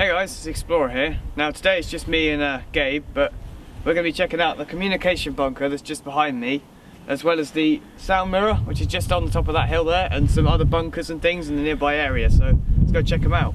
Hey guys, it's Explorer here. Now today it's just me and Gabe, but we're going to be checking out the communication bunker that's just behind me, as well as the sound mirror, which is just on the top of that hill there, and some other bunkers and things in the nearby area, so let's go check them out.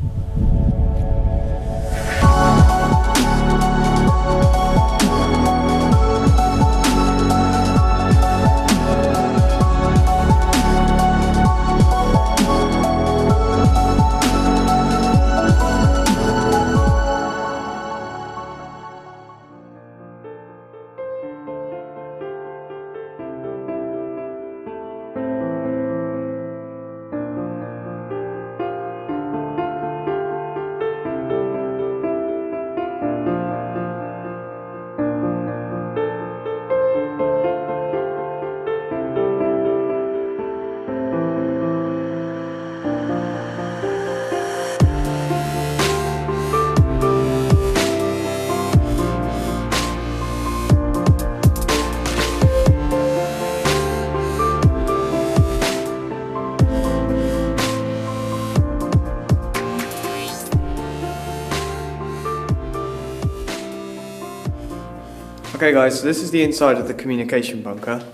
Okay guys, so this is the inside of the communication bunker.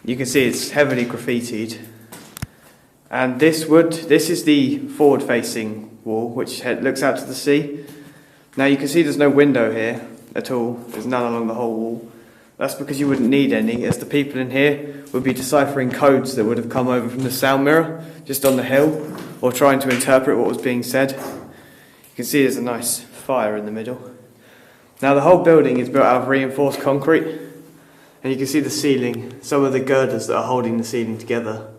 You can see it's heavily graffitied. And this is the forward facing wall, which looks out to the sea. Now you can see there's no window here at all, there's none along the whole wall. That's because you wouldn't need any, as the people in here would be deciphering codes that would have come over from the sound mirror, just on the hill, or trying to interpret what was being said. You can see there's a nice fire in the middle. Now the whole building is built out of reinforced concrete, and you can see the ceiling, some of the girders that are holding the ceiling together,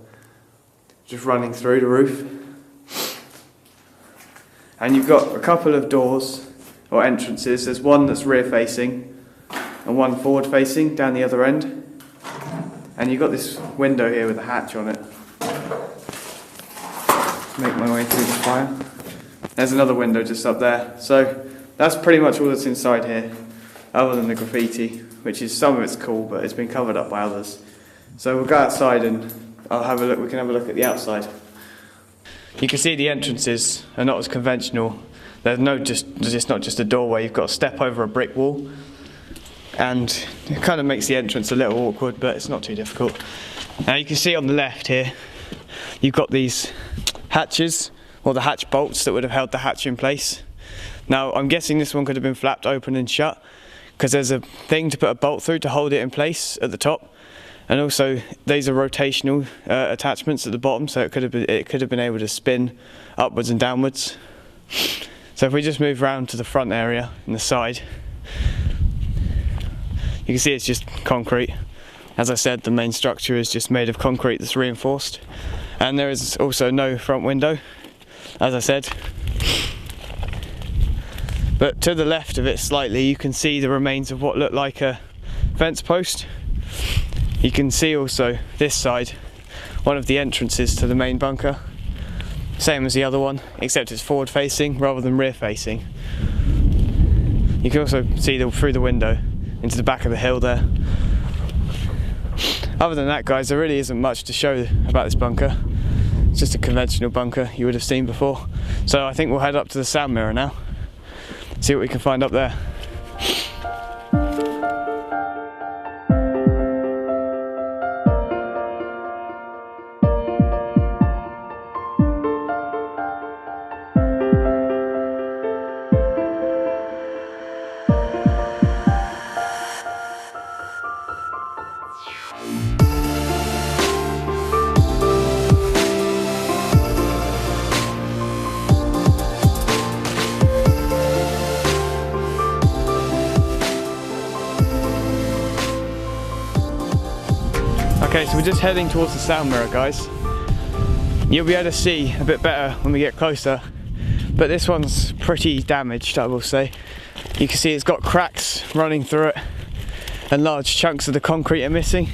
just running through the roof. And you've got a couple of doors, or entrances. There's one that's rear facing, and one forward facing, down the other end. And you've got this window here with a hatch on it. Make my way through the fire. There's another window just up there. So that's pretty much all that's inside here, other than the graffiti, which is, some of it's cool, but it's been covered up by others. So we'll go outside and we can have a look at the outside. You can see the entrances are not as conventional. There's not just a doorway, you've got to step over a brick wall. And it kind of makes the entrance a little awkward, but it's not too difficult. Now you can see on the left here, you've got these hatches, or the hatch bolts that would have held the hatch in place. Now I'm guessing this one could have been flapped open and shut, because there's a thing to put a bolt through to hold it in place at the top, and also these are rotational attachments at the bottom, so it could have been able to spin upwards and downwards. So if we just move round to the front area and the side, you can see it's just concrete. As I said, the main structure is just made of concrete that's reinforced, and there is also no front window, as I said. But to the left of it slightly, you can see the remains of what looked like a fence post. You can see also this side, one of the entrances to the main bunker. Same as the other one, except it's forward facing rather than rear facing. You can also see through the window into the back of the hill there. Other than that guys, there really isn't much to show about this bunker. It's just a conventional bunker you would have seen before. So I think we'll head up to the sound mirror now. See what we can find up there. Okay, so we're just heading towards the sound mirror, guys. You'll be able to see a bit better when we get closer, but this one's pretty damaged, I will say. You can see it's got cracks running through it, and large chunks of the concrete are missing.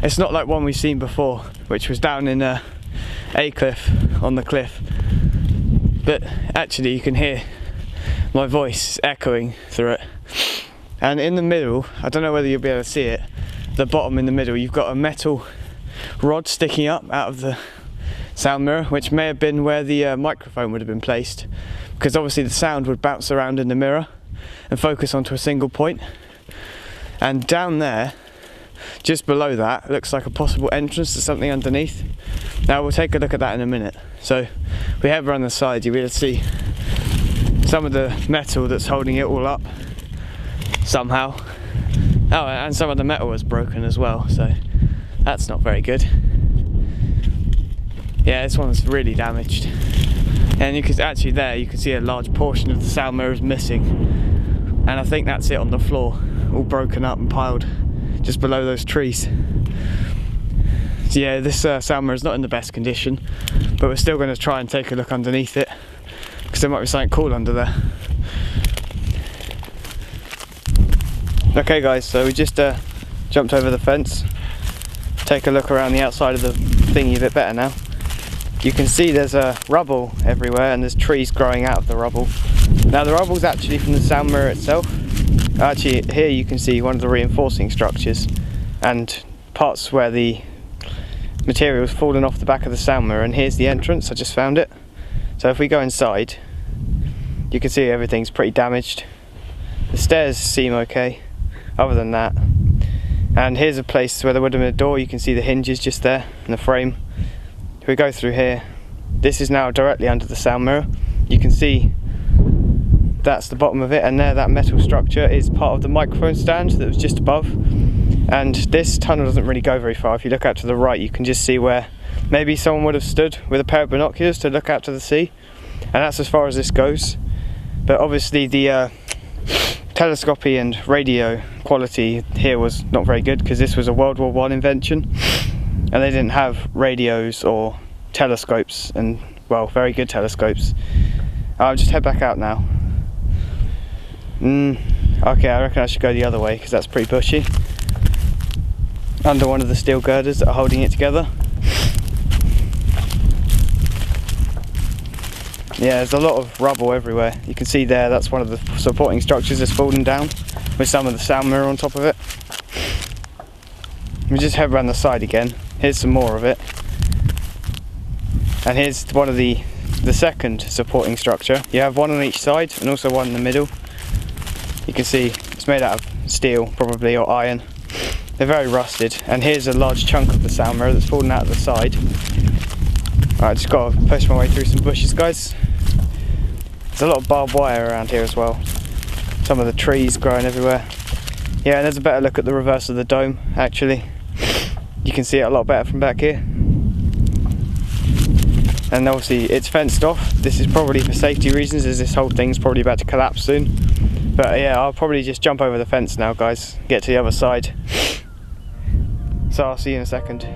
It's not like one we've seen before, which was down in a cliff, on the cliff. But actually you can hear my voice echoing through it. And in the middle, I don't know whether you'll be able to see it, the bottom in the middle, you've got a metal rod sticking up out of the sound mirror, which may have been where the microphone would have been placed, because obviously the sound would bounce around in the mirror and focus onto a single point. And down there, just below that, looks like a possible entrance to something underneath. Now we'll take a look at that in a minute. So we have around the side, you'll be able to see some of the metal that's holding it all up somehow. Oh, and some of the metal is broken as well, so that's not very good. Yeah, this one's really damaged. And you can actually there, you can see a large portion of the sound mirror is missing. And I think that's it on the floor, all broken up and piled just below those trees. So yeah, this sound mirror is not in the best condition, but we're still going to try and take a look underneath it, because there might be something cool under there. Okay guys, so we just jumped over the fence. Take a look around the outside of the thingy a bit better now. You can see there's rubble everywhere, and there's trees growing out of the rubble. Now the rubble's actually from the sound mirror itself. Actually here you can see one of the reinforcing structures and parts where the material's fallen off the back of the sound mirror, and here's the entrance. I just found it. So if we go inside, you can see everything's pretty damaged. The stairs seem okay, other than that. And here's a place where there would have been a door. You can see the hinges just there and the frame. If we go through here, this is now directly under the sound mirror. You can see that's the bottom of it, and there, that metal structure is part of the microphone stand that was just above. And this tunnel doesn't really go very far. If you look out to the right, you can just see where maybe someone would have stood with a pair of binoculars to look out to the sea. And that's as far as this goes. But obviously the telescopy and radio quality here was not very good, because this was a World War I invention, and they didn't have radios or telescopes, and well, very good telescopes. I'll just head back out now. Okay, I reckon I should go the other way, because that's pretty bushy. Under one of the steel girders that are holding it together. Yeah, there's a lot of rubble everywhere. You can see there, that's one of the supporting structures that's fallen down, with some of the sound mirror on top of it. We just head around the side again. Here's some more of it. And here's one of the second supporting structure. You have one on each side and also one in the middle. You can see it's made out of steel, probably, or iron. They're very rusted. And here's a large chunk of the sound mirror that's fallen out of the side. Right, just got to push my way through some bushes, guys. There's a lot of barbed wire around here as well. Some of the trees growing everywhere. Yeah, and there's a better look at the reverse of the dome, actually. You can see it a lot better from back here. And obviously it's fenced off. This is probably for safety reasons, as this whole thing's probably about to collapse soon. But yeah, I'll probably just jump over the fence now, guys. Get to the other side. So I'll see you in a second.